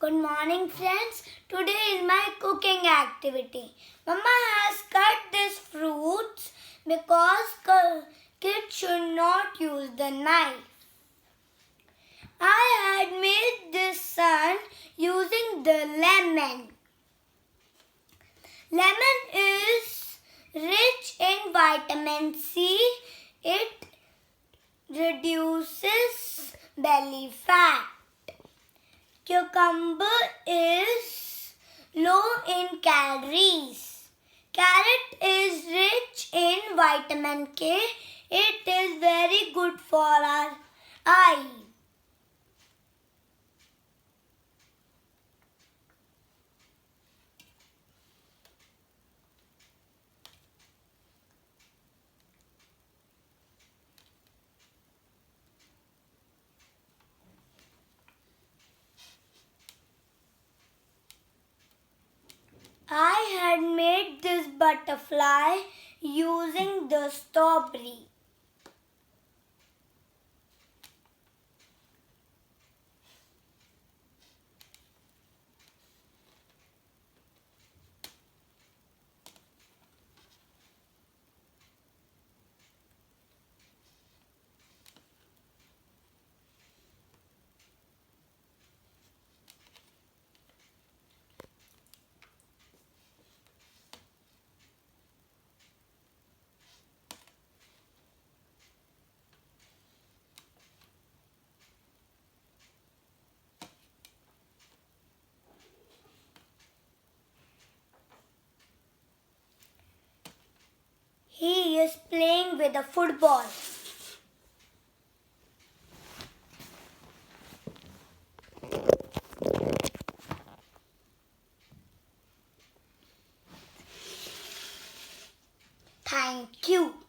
Good morning friends. Today is my cooking activity. Mama has cut these fruits because kids should not use the knife. I had made this sun using the lemon. Lemon is rich in vitamin C. It reduces belly fat. Cucumber is low in calories. Carrot is rich in vitamin K. It is very good for our eye. I had made this butterfly using the strawberry. He is playing with a football. Thank you.